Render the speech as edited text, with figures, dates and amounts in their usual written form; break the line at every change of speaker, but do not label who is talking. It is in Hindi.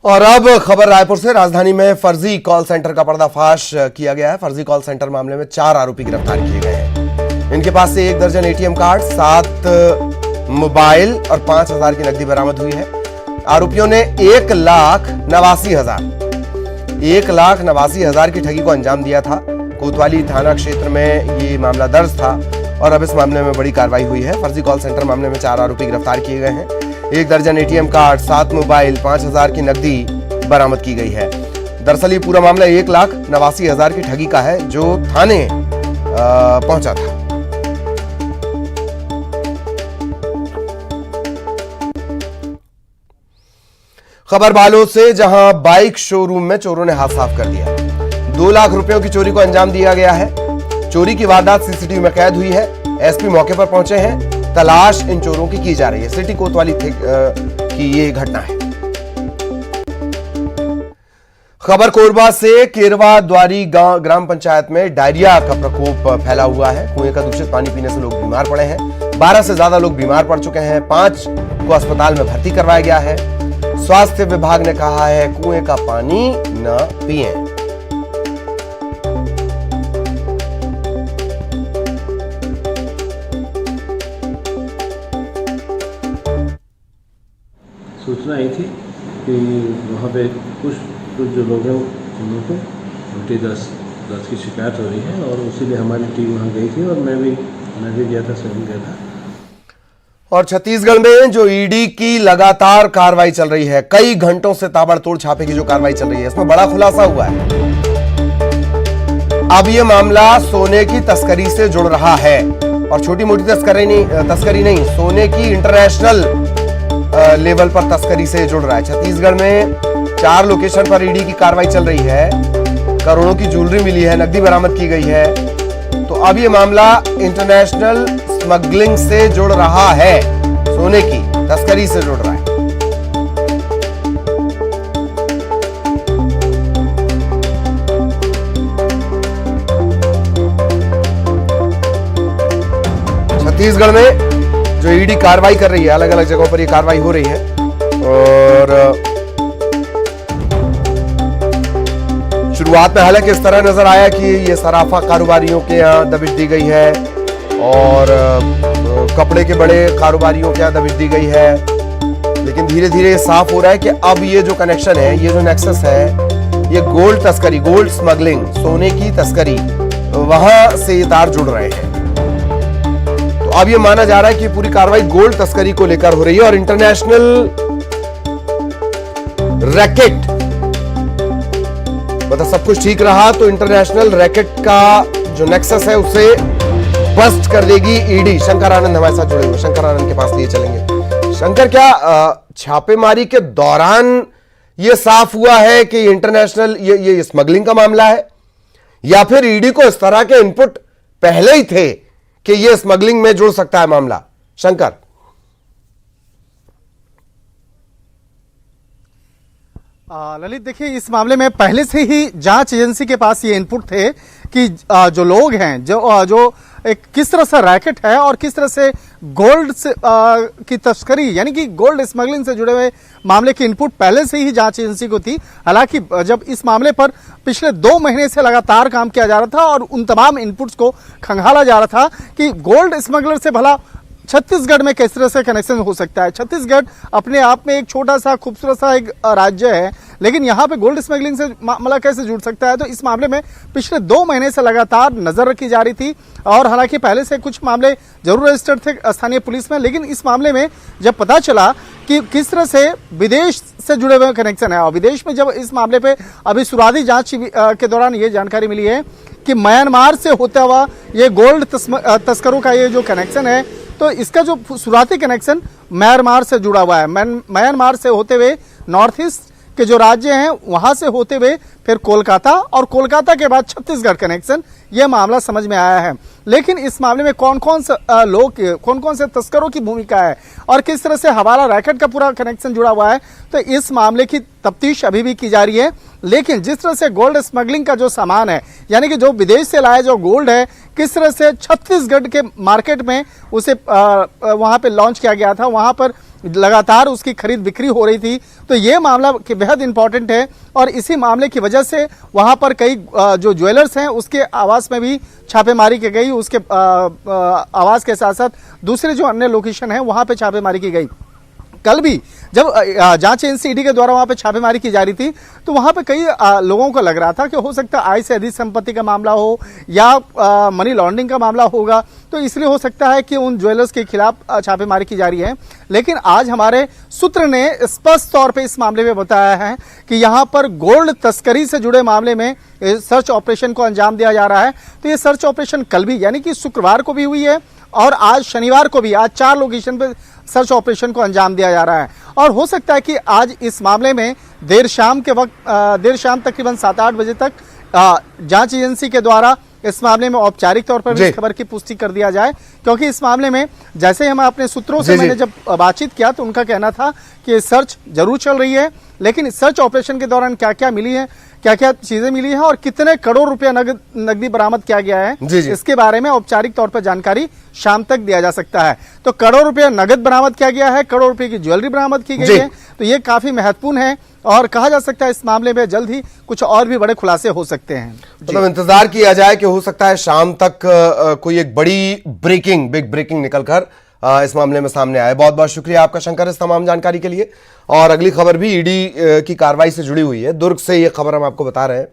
और अब खबर रायपुर से। राजधानी में फर्जी कॉल सेंटर का पर्दाफाश किया गया है। फर्जी कॉल सेंटर मामले में 4 आरोपी गिरफ्तार किए गए हैं। इनके पास से 1 दर्जन एटीएम कार्ड, 7 मोबाइल और 5,000 की नकदी बरामद हुई है। आरोपियों ने 1,89,000 की ठगी को अंजाम दिया था। कोतवाली थाना क्षेत्र में ये मामला दर्ज था और अब इस मामले में बड़ी कार्रवाई हुई है। फर्जी कॉल सेंटर मामले में 4 आरोपी गिरफ्तार किए गए हैं। 1 दर्जन एटीएम कार्ड, 7 मोबाइल, 5,000 की नकदी बरामद की गई है। दरअसल ये पूरा मामला 1,89,000 की ठगी का है जो थाने पहुंचा था। खबर बालोद से, जहां बाइक शोरूम में चोरों ने हाथ साफ कर दिया। 2 लाख रुपयों की चोरी को अंजाम दिया गया है। चोरी की वारदात सीसीटीवी में कैद हुई है। एसपी मौके पर पहुंचे हैं। तलाश इन चोरों की जा रही है। सिटी कोतवाली की ये घटना है। खबर कोरबा से, केरवा द्वारी ग्राम पंचायत में डायरिया का प्रकोप फैला हुआ है। कुएं का दूषित पानी पीने से लोग बीमार पड़े हैं। 12 से ज्यादा लोग बीमार पड़ चुके हैं। 5 को अस्पताल में भर्ती करवाया गया है। स्वास्थ्य विभाग ने कहा है कुएं का पानी न पिएं।
सूचना आई थी कि वहाँ पे कुछ जो लोग हैं उन लोगों को उल्टी दस्त की शिकायत हो रही है और उसीलिए हमारी टीम वहाँ गई थी और मैं भी गया था, स्वयं गया था।
और छत्तीसगढ़ में जो ईडी की लगातार कार्रवाई चल रही है, कई घंटों से ताबड़तोड़ छापे की जो कार्रवाई चल रही है, इसमें बड़ा खुलासा हुआ है। अब यह मामला सोने की तस्करी से जुड़ रहा है और छोटी मोटी तस्करी नहीं, सोने की इंटरनेशनल लेवल पर तस्करी से जुड़ रहा है। छत्तीसगढ़ में 4 लोकेशन पर ईडी की कार्रवाई चल रही है। करोड़ों की ज्वेलरी मिली है, नकदी बरामद की गई है। तो अब यह मामला इंटरनेशनल स्मगलिंग से जुड़ रहा है, सोने की तस्करी से जुड़ रहा है। छत्तीसगढ़ में जो ईडी कार्रवाई कर रही है, अलग अलग जगहों पर ये कार्रवाई हो रही है और शुरुआत में हालांकि इस तरह नजर आया कि ये सराफा कारोबारियों के यहाँ दबिश दी गई है और कपड़े के बड़े कारोबारियों के यहाँ दबिश दी गई है, लेकिन धीरे धीरे साफ हो रहा है कि अब ये जो कनेक्शन है, ये जो नेक्सस है, ये गोल्ड तस्करी, गोल्ड स्मगलिंग, सोने की तस्करी, वहां से ये तार जुड़ रहे हैं। अब ये माना जा रहा है कि पूरी कार्रवाई गोल्ड तस्करी को लेकर हो रही है और इंटरनेशनल रैकेट, मतलब सब कुछ ठीक रहा तो इंटरनेशनल रैकेट का जो नेक्सस है उसे बस्ट कर देगी ईडी। शंकर आनंद हमारे साथ जुड़े हुए, शंकर आनंद के पास लिए चलेंगे। शंकर, क्या छापेमारी के दौरान यह साफ हुआ है कि इंटरनेशनल ये स्मगलिंग का मामला है या फिर ईडी को इस तरह के इनपुट पहले ही थे कि ये स्मगलिंग में जुड़ सकता है मामला? शंकर,
ललित, देखिए, इस मामले में पहले से ही जांच एजेंसी के पास ये इनपुट थे कि जो लोग हैं, जो एक किस तरह से रैकेट है और किस तरह से गोल्ड से की तस्करी, यानी कि गोल्ड स्मगलिंग से जुड़े हुए मामले की इनपुट पहले से ही जांच एजेंसी को थी। हालांकि जब इस मामले पर पिछले 2 महीने से लगातार काम किया जा रहा था और उन तमाम इनपुट्स को खंगाला जा रहा था कि गोल्ड स्मगलर से भला छत्तीसगढ़ में किस तरह से कनेक्शन हो सकता है। छत्तीसगढ़ अपने आप में एक छोटा सा खूबसूरत सा एक राज्य है, लेकिन यहाँ पे गोल्ड स्मगलिंग से मामला कैसे जुड़ सकता है? तो इस मामले में पिछले 2 महीने से लगातार नजर रखी जा रही थी और हालांकि पहले से कुछ मामले जरूर रजिस्टर्ड थे स्थानीय पुलिस में, लेकिन इस मामले में जब पता चला कि किस तरह से विदेश से जुड़े हुए कनेक्शन है और विदेश में जब इस मामले पे अभी शुरुआती जांच के दौरान ये जानकारी मिली है कि म्यांमार से होता हुआ ये गोल्ड तस्करों का ये जो कनेक्शन है, तो इसका जो शुरुआती कनेक्शन म्यांमार से जुड़ा हुआ है। म्यांमार से होते हुए नॉर्थ ईस्ट के जो राज्य हैं वहां से होते हुए फिर कोलकाता और कोलकाता के बाद छत्तीसगढ़ कनेक्शन, यह मामला समझ में आया है। लेकिन इस मामले में कौन कौन से तस्करों की भूमिका है और किस तरह से हवाला रैकेट का पूरा कनेक्शन जुड़ा हुआ है, तो इस मामले की तफ्तीश अभी भी की जा रही है। लेकिन जिस तरह से गोल्ड स्मगलिंग का जो सामान है, यानी कि जो विदेश से लाया जो गोल्ड है, किस तरह से छत्तीसगढ़ के मार्केट में उसे वहां पे लॉन्च किया गया था, वहां पर लगातार उसकी खरीद बिक्री हो रही थी। तो ये मामला बेहद इंपॉर्टेंट है और इसी मामले की वजह से वहां पर कई जो ज्वेलर्स हैं उसके आवास में भी छापेमारी की गई। उसके आवास के साथ साथ दूसरे जो अन्य लोकेशन है वहां पे छापेमारी की गई। कल भी जब जांच एजेंसी ईडी के द्वारा वहां पे छापेमारी की जा रही थी तो वहां पे कई लोगों को लग रहा था कि हो सकता है आय से अधिक संपत्ति का मामला हो या मनी लॉन्ड्रिंग का मामला होगा, तो इसलिए हो सकता है कि उन ज्वेलर्स के खिलाफ छापेमारी की जा रही है। लेकिन आज हमारे सूत्र ने स्पष्ट तौर पे इस मामले में बताया है कि यहां पर गोल्ड तस्करी से जुड़े मामले में सर्च ऑपरेशन को अंजाम दिया जा रहा है। तो ये सर्च ऑपरेशन कल भी यानी कि शुक्रवार को भी हुई है और आज शनिवार को भी, आज 4 लोकेशन पे सर्च ऑपरेशन को अंजाम दिया जा रहा है। और हो सकता है कि आज इस मामले में देर शाम तकरीबन 7-8 बजे तक जांच एजेंसी के द्वारा इस मामले में औपचारिक तौर पर भी इस खबर की पुष्टि कर दिया जाए, क्योंकि इस मामले में जैसे हम अपने सूत्रों से मैंने जब बातचीत किया तो उनका कहना था कि सर्च जरूर चल रही है, लेकिन सर्च ऑपरेशन के दौरान क्या क्या मिली है, क्या क्या चीजें मिली हैं और कितने करोड़ रुपया नकदी बरामद किया गया है, इसके बारे में औपचारिक तौर पर जानकारी शाम तक दिया जा सकता है। तो करोड़ रुपया नगद बरामद किया गया है, करोड़ रुपए की ज्वेलरी बरामद की गई है, तो ये काफी महत्वपूर्ण है और कहा जा सकता है इस मामले में जल्द ही कुछ और भी बड़े खुलासे हो सकते हैं।
मतलब इंतजार किया जाए कि हो सकता है शाम तक कोई एक बड़ी बिग ब्रेकिंग निकलकर इस मामले में सामने आए। बहुत बहुत शुक्रिया आपका शंकर इस तमाम जानकारी के लिए। और अगली खबर भी ईडी की कार्रवाई से जुड़ी हुई है। दुर्ग से ये खबर हम आपको बता रहे हैं।